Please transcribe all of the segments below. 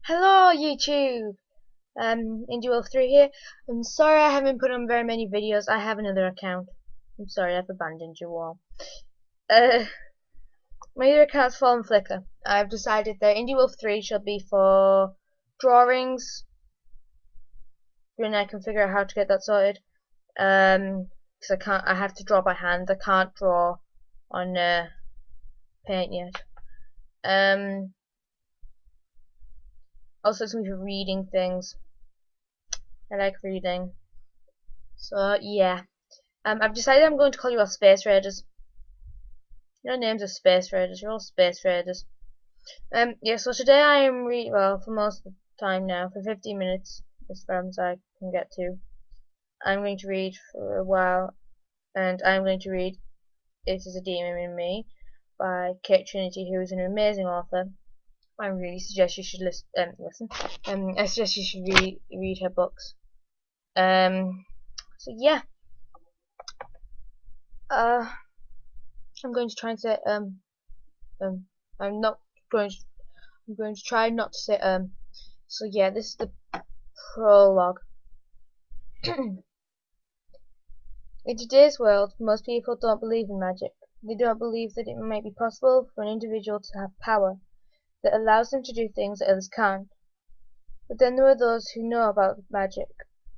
Hello YouTube! Indie3 here. I'm sorry I haven't put on very many videos. I have another account. I'm sorry, I've abandoned you all. My other account's fallen Flickr. I've decided that Indie3 should be for drawings. Then I can figure out how to get that sorted. Because I have to draw by hand. I can't draw on paint yet. Also, it's going to be reading things. I like reading. So, yeah. I've decided I'm going to call you all Space Raiders. Your names are Space Raiders. You're all Space Raiders. Yeah, so today I am reading, well, for most of the time now, for 15 minutes, as far as I can get to. I'm going to read for a while, and I'm going to read It Is a Demon in Me by Kate Trinity, who is an amazing author. I really suggest you should listen. I suggest you should read her books. So yeah. I'm going to try and say I'm not going to I'm going to try not to say so yeah, this is the prologue. In today's world, most people don't believe in magic. They don't believe that it might be possible for an individual to have power that allows them to do things that others can't. But then there are those who know about magic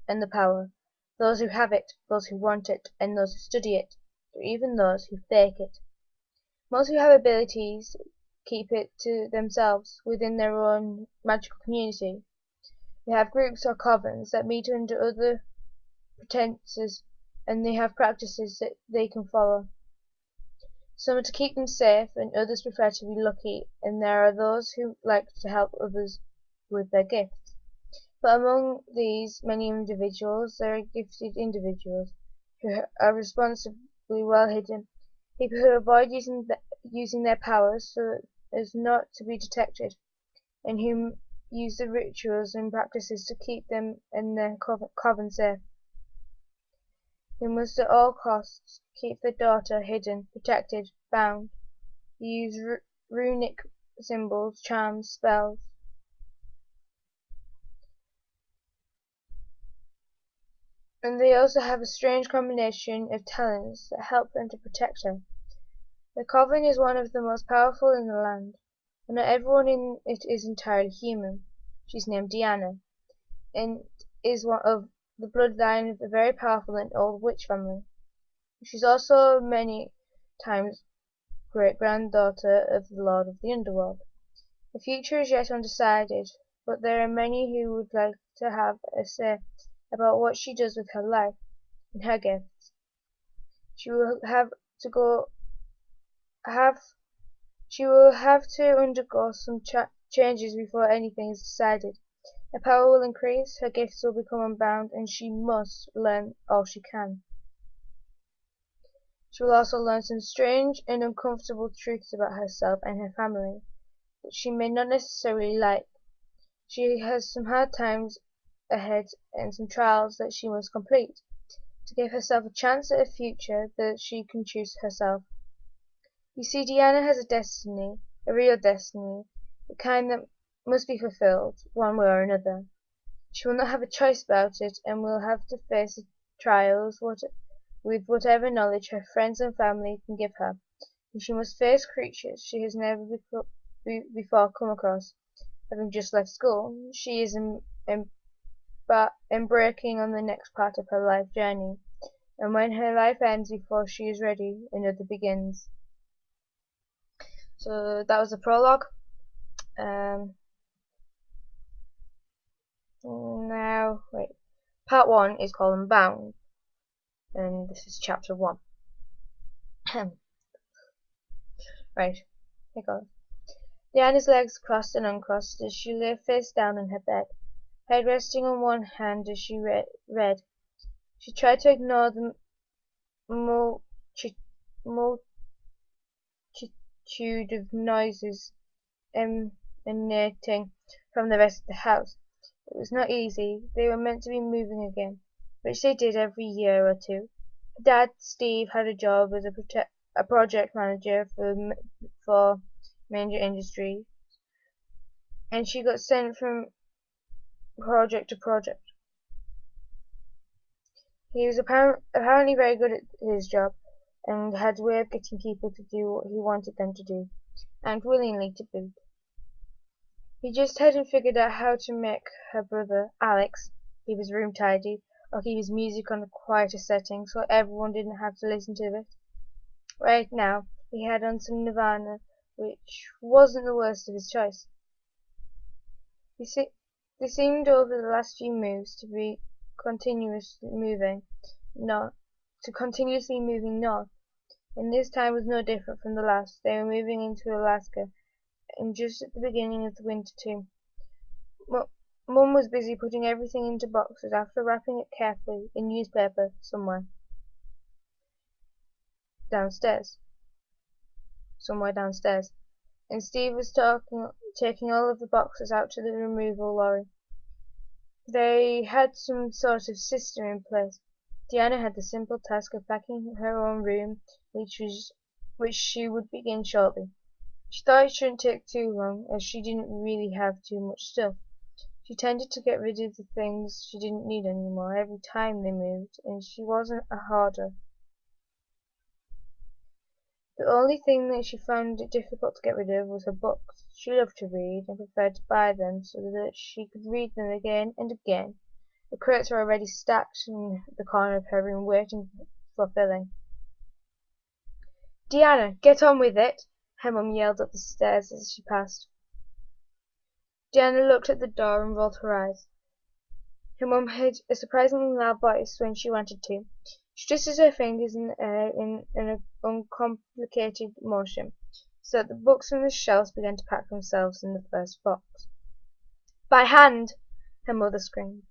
and the power, those who have it, those who want it, and those who study it, or even those who fake it. Most who have abilities keep it to themselves within their own magical community. They have groups or covens that meet under other pretenses, and they have practices that they can follow. Some are to keep them safe, and others prefer to be lucky, and there are those who like to help others with their gifts. But among these many individuals, there are gifted individuals who are responsibly well hidden, people who avoid using their powers so as not to be detected, and who use the rituals and practices to keep them and their coven safe. Who must at all costs keep their daughter hidden, protected, bound. They use runic symbols, charms, spells. And they also have a strange combination of talents that help them to protect her. The coven is one of the most powerful in the land, and not everyone in it is entirely human. She's named Diana, and is one of the bloodline of a very powerful and old witch family. She's also many times great-granddaughter of the Lord of the Underworld. The future is yet undecided, but there are many who would like to have a say about what she does with her life and her gifts. She will have to undergo some changes before anything is decided. Her power will increase, her gifts will become unbound, and she must learn all she can. She will also learn some strange and uncomfortable truths about herself and her family that she may not necessarily like. She has some hard times ahead and some trials that she must complete to give herself a chance at a future that she can choose herself. You see, Diana has a destiny, a real destiny, the kind that must be fulfilled, one way or another. She will not have a choice about it, and will have to face the trials with whatever knowledge her friends and family can give her, and she must face creatures she has never before come across. Having just left school, she is embarking on the next part of her life journey, and when her life ends before she is ready, another begins. So that was the prologue. Now, wait. Part 1 is called Unbound, and this is chapter 1. Right, here goes. Diana's legs crossed and uncrossed as she lay face down in her bed, head resting on one hand as she read. She tried to ignore the multitude of noises emanating from the rest of the house. It was not easy. They were meant to be moving again, which they did every year or two. Her dad, Steve, had a job as a project manager for Major Industries, and she got sent from project to project. He was apparently very good at his job, and had a way of getting people to do what he wanted them to do, and willingly to boot. He just hadn't figured out how to make her brother, Alex, keep his room tidy, or keep his music on a quieter setting so everyone didn't have to listen to it. Right now, he had on some Nirvana, which wasn't the worst of his choice. They seemed over the last few moves to be continuously moving north, and this time was no different from the last. They were moving into Alaska, and just at the beginning of the winter too. Mum was busy putting everything into boxes after wrapping it carefully in newspaper somewhere downstairs. And Steve was taking all of the boxes out to the removal lorry. They had some sort of system in place. Deanna had the simple task of packing her own room, which she would begin shortly. She thought it shouldn't take too long, as she didn't really have too much stuff. She tended to get rid of the things she didn't need anymore every time they moved, and she wasn't a hoarder. The only thing that she found it difficult to get rid of was her books. She loved to read, and preferred to buy them so that she could read them again and again. The crates were already stacked in the corner of her room, waiting for filling. "Deanna, get on with it!" her mum yelled up the stairs as she passed. Deanna looked at the door and rolled her eyes. Her mum had a surprisingly loud voice when she wanted to. She twisted her fingers in the air in an uncomplicated motion, so that the books from the shelves began to pack themselves in the first box. "By hand!" her mum screamed.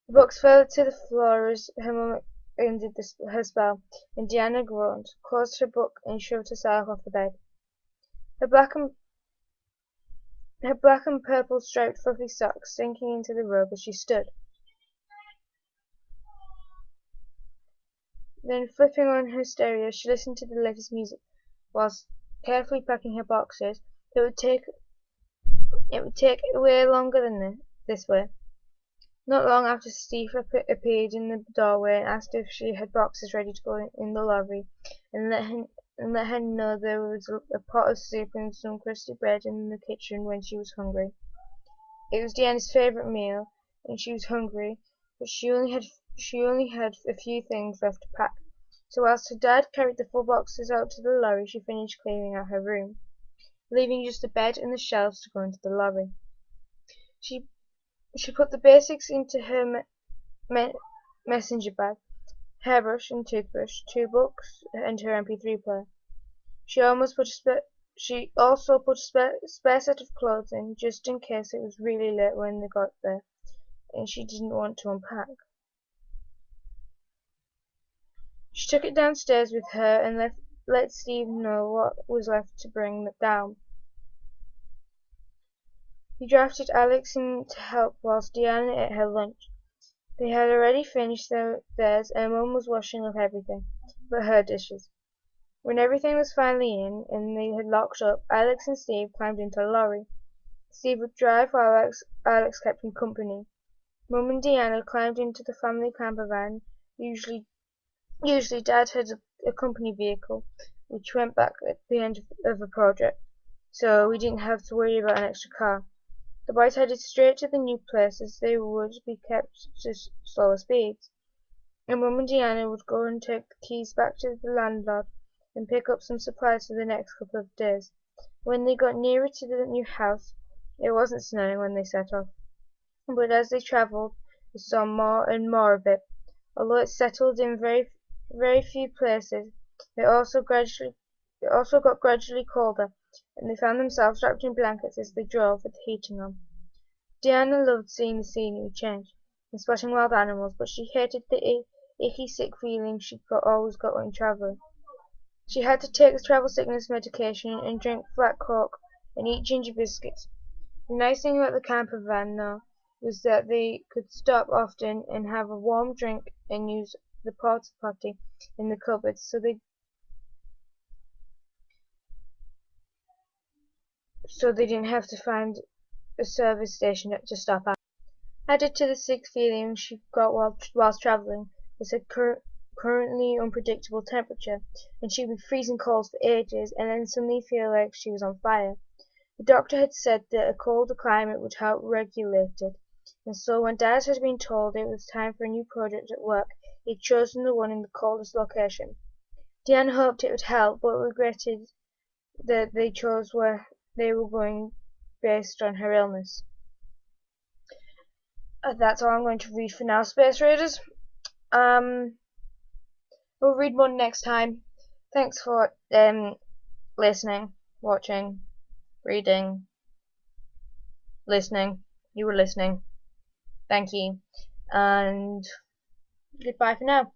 The books fell to the floor as her mum ended her spell, and Deanna groaned, closed her book, and shoved herself off the bed. Her black and purple striped fluffy socks sinking into the rug as she stood. Then, flipping on her stereo, she listened to the latest music, whilst carefully packing her boxes. It would take way longer than this way. Not long after, Steve appeared in the doorway and asked if she had boxes ready to go in the lorry, and let her know there was a pot of soup and some crusty bread in the kitchen when she was hungry. It was Deanna's favourite meal, and she was hungry, but she only had a few things left to pack. So whilst her dad carried the full boxes out to the lorry, she finished cleaning out her room, leaving just the bed and the shelves to go into the lorry. She put the basics into her messenger bag: hairbrush and toothbrush, 2 books, and her MP3 player. She also put a spare set of clothes in, just in case it was really late when they got there, and she didn't want to unpack. She took it downstairs with her and let Steve know what was left to bring down. He drafted Alex in to help whilst Deanna ate her lunch. They had already finished theirs, and Mum was washing up everything but her dishes. When everything was finally in, and they had locked up, Alex and Steve climbed into a lorry. Steve would drive while Alex kept him company. Mum and Deanna climbed into the family camper van. Usually Dad had a company vehicle, which went back at the end of a project, so we didn't have to worry about an extra car. The boys headed straight to the new place, as they would be kept to slower speeds, and Mum and Deanna would go and take the keys back to the landlord and pick up some supplies for the next couple of days. When they got nearer to the new house, it wasn't snowing when they set off, but as they travelled, they saw more and more of it. Although it settled in very few places, it also got gradually colder, and they found themselves wrapped in blankets as they drove with the heating on. Deanna loved seeing the scenery change and spotting wild animals, but she hated the icky sick feeling she always got when travelling. She had to take travel sickness medication and drink flat coke and eat ginger biscuits. The nice thing about the camper van, though, was that they could stop often and have a warm drink and use the porta potty in the cupboards, so they didn't have to find a service station to stop at. Added to the sick feeling she got whilst travelling was her currently unpredictable temperature, and she'd be freezing cold for ages and then suddenly feel like she was on fire. The doctor had said that a colder climate would help regulate it, and so when Dad had been told it was time for a new project at work, he'd chosen the one in the coldest location. Diane hoped it would help, but regretted that they chose where they were going based on her illness. That's all I'm going to read for now, Space Raiders. We'll read more next time. Thanks for listening, watching, reading, listening. You were listening. Thank you. And goodbye for now.